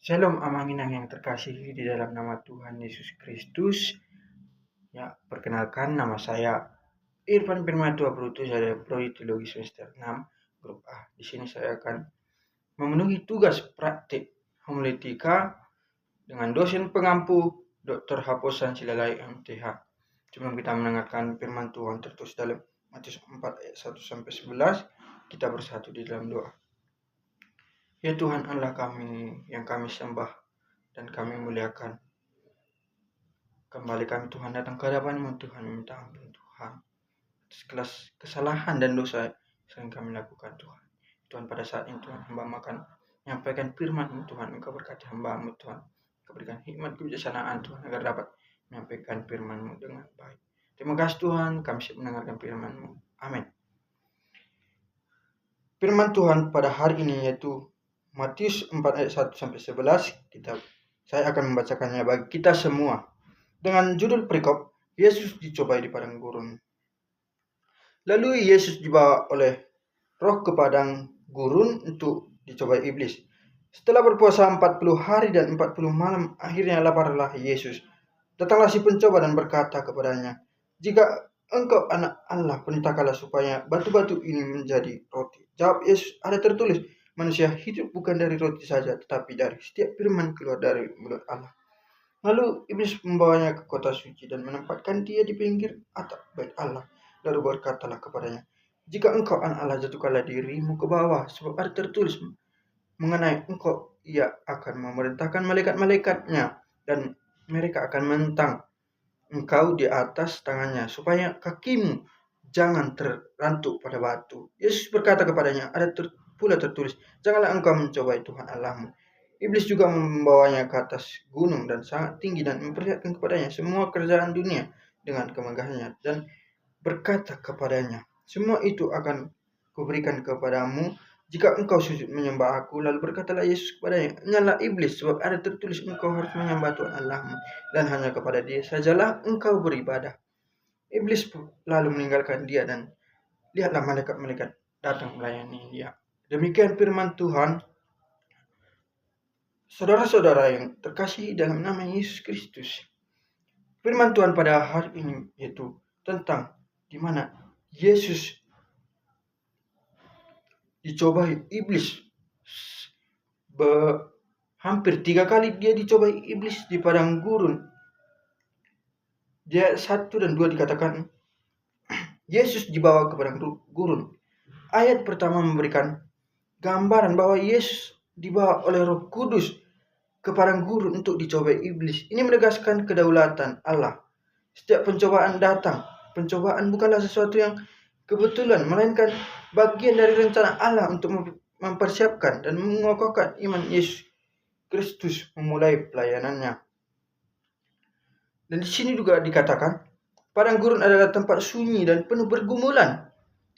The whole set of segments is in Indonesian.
Shalom amanginang yang terkasih di dalam nama Tuhan Yesus Kristus. Ya, perkenalkan nama saya Irfan Firmantua Brutus dari Prodi Teologi semester 6 grup A. Di sini saya akan memenuhi tugas praktik homiletika dengan dosen pengampu Dr. Haposan Silalai MTH. Sebelum kita mendengarkan firman Tuhan tertulis dalam Matius 4 ayat 1 sampai 11, kita bersatu di dalam doa. Ya Tuhan Allah kami yang kami sembah dan kami muliakan. Kembali kami Tuhan datang ke hadapan-Mu Tuhan, minta ampun Tuhan atas kelas kesalahan dan dosa yang kami lakukan Tuhan. Tuhan pada saat ini Tuhan hamba akan menyampaikan firman-Mu Tuhan, Engkau berkati hamba-Mu Tuhan, Engkau berikan hikmat kebijaksanaan Tuhan agar dapat menyampaikan firman-Mu dengan baik. Terima kasih Tuhan, kami siap mendengarkan firman-Mu. Amin. Firman Tuhan pada hari ini yaitu Matius 4 ayat 1 sampai 11. Saya akan membacakannya bagi kita semua. Dengan judul perikop, Yesus dicobai di padang gurun. Lalu Yesus dibawa oleh roh ke padang gurun untuk dicobai iblis. Setelah berpuasa 40 hari dan 40 malam, akhirnya laparlah Yesus. Datanglah si pencoba dan berkata kepadanya, "Jika engkau anak Allah, perintahkanlah supaya batu-batu ini menjadi roti." Jawab Yesus, "Ada tertulis, manusia hidup bukan dari roti saja, tetapi dari setiap firman keluar dari mulut Allah." Lalu iblis membawanya ke kota suci dan menempatkan dia di pinggir atap bait Allah. Lalu berkatalah kepadanya, "Jika engkau anak Allah, jatuhkanlah dirimu ke bawah, sebab ada tertulis mengenai engkau, ia akan memerintahkan malaikat-malaikatnya, dan mereka akan menentang engkau di atas tangannya, supaya kakimu jangan terrantuk pada batu." Yesus berkata kepadanya, "Ada pula tertulis, janganlah engkau mencobai Tuhan Allahmu." Iblis juga membawanya ke atas gunung dan sangat tinggi dan memperlihatkan kepadanya semua kerajaan dunia dengan kemegahannya, dan berkata kepadanya, "Semua itu akan kuberikan kepadamu jika engkau sujud menyembah aku." Lalu berkatalah Yesus kepadanya, "Nyala iblis, sebab ada tertulis, engkau harus menyembah Tuhan Allahmu, dan hanya kepada Dia sajalah engkau beribadah." Iblis lalu meninggalkan dia, dan lihatlah malaikat-malaikat datang melayani dia. Demikian firman Tuhan. Saudara-saudara yang terkasih dalam nama Yesus Kristus, firman Tuhan pada hari ini yaitu tentang di mana Yesus dicobai iblis. Hampir 3 kali dia dicobai iblis di padang gurun. Di ayat 1 dan 2 dikatakan Yesus dibawa ke padang gurun. Ayat pertama memberikan gambaran bahwa Yesus dibawa oleh Roh Kudus ke padang gurun untuk dicobai iblis. Ini menegaskan kedaulatan Allah. Setiap pencobaan datang, pencobaan bukanlah sesuatu yang kebetulan, melainkan bagian dari rencana Allah untuk mempersiapkan dan mengokohkan iman Yesus Kristus memulai pelayanannya. Dan di sini juga dikatakan, padang gurun adalah tempat sunyi dan penuh pergumulan.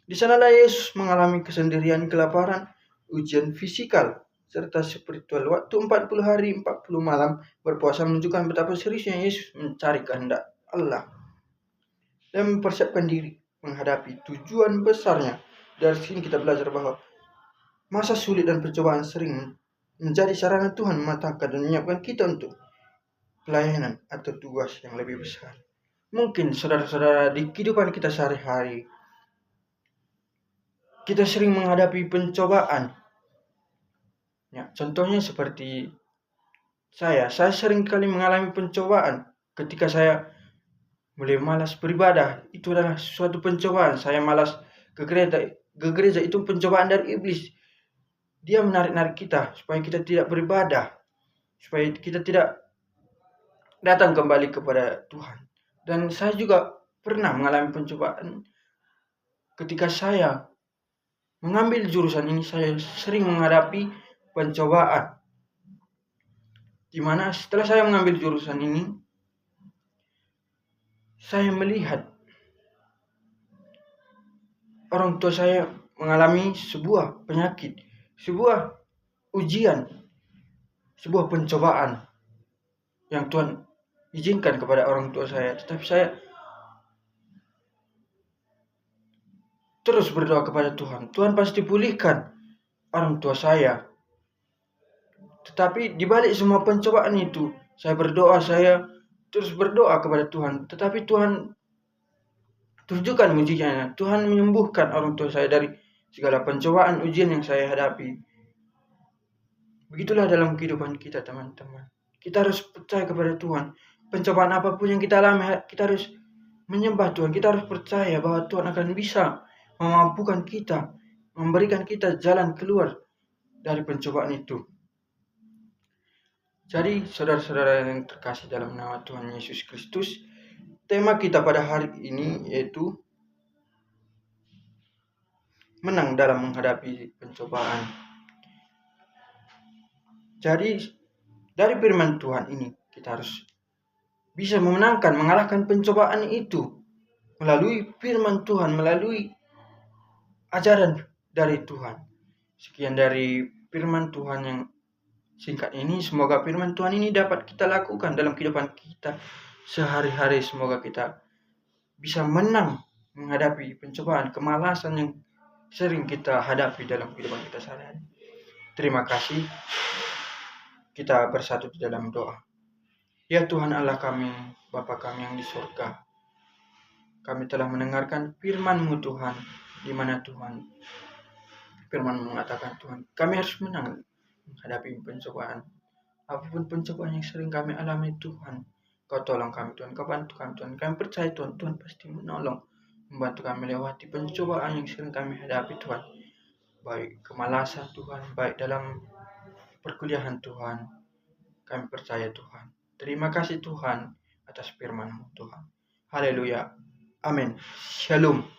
Di sanalah Yesus mengalami kesendirian, kelaparan, ujian fisikal, serta spiritual. Waktu 40 hari 40 malam berpuasa menunjukkan betapa seriusnya Yesus mencari kehendak Allah dan mempersiapkan diri menghadapi tujuan besarnya. Dari sini kita belajar bahwa masa sulit dan pencobaan sering menjadi sarana Tuhan mematangkan dan menyiapkan kita untuk pelayanan atau tugas yang lebih besar. Mungkin saudara-saudara di kehidupan kita sehari-hari, kita sering menghadapi pencobaan. Ya, contohnya seperti saya sering kali mengalami pencobaan ketika saya mulai malas beribadah. Itu adalah suatu pencobaan. Saya malas ke gereja itu pencobaan dari iblis. Dia menarik-narik kita supaya kita tidak beribadah, supaya kita tidak datang kembali kepada Tuhan. Dan saya juga pernah mengalami pencobaan ketika saya mengambil jurusan ini. Saya sering menghadapi pencobaan, di mana setelah saya mengambil jurusan ini, saya melihat orang tua saya mengalami sebuah penyakit, sebuah ujian, sebuah pencobaan yang Tuhan izinkan kepada orang tua saya. Tetapi saya terus berdoa kepada Tuhan. Tuhan pasti pulihkan orang tua saya. Tetapi di balik semua pencobaan itu, saya terus berdoa kepada Tuhan. Tetapi Tuhan tunjukkan mujizatnya. Tuhan menyembuhkan orang tua saya dari segala pencobaan ujian yang saya hadapi. Begitulah dalam kehidupan kita, teman-teman. Kita harus percaya kepada Tuhan. Pencobaan apapun yang kita alami, kita harus menyembah Tuhan. Kita harus percaya bahwa Tuhan akan bisa memampukan kita, memberikan kita jalan keluar dari pencobaan itu. Jadi, saudara-saudara yang terkasih dalam nama Tuhan Yesus Kristus, tema kita pada hari ini yaitu menang dalam menghadapi pencobaan. Jadi, dari firman Tuhan ini, kita harus bisa mengalahkan pencobaan itu melalui firman Tuhan, melalui ajaran dari Tuhan. Sekian dari firman Tuhan yang singkat ini. Semoga firman Tuhan ini dapat kita lakukan dalam kehidupan kita sehari-hari. Semoga kita bisa menang menghadapi pencobaan, kemalasan yang sering kita hadapi dalam kehidupan kita sehari-hari. Terima kasih. Kita bersatu di dalam doa. Ya Tuhan Allah kami, Bapa kami yang di surga, kami telah mendengarkan firman-Mu Tuhan, di mana Tuhan firman mengatakan Tuhan, kami harus menang menghadapi pencobaan. Apapun pencobaan yang sering kami alami Tuhan, Kau tolong kami Tuhan, Kau bantu kami Tuhan. Kami percaya Tuhan, Tuhan pasti menolong, membantu kami melewati pencobaan yang sering kami hadapi Tuhan. Baik kemalasan Tuhan, baik dalam perkuliahan Tuhan. Kami percaya Tuhan. Terima kasih Tuhan atas firman-Mu Tuhan. Haleluya. Amin. Shalom.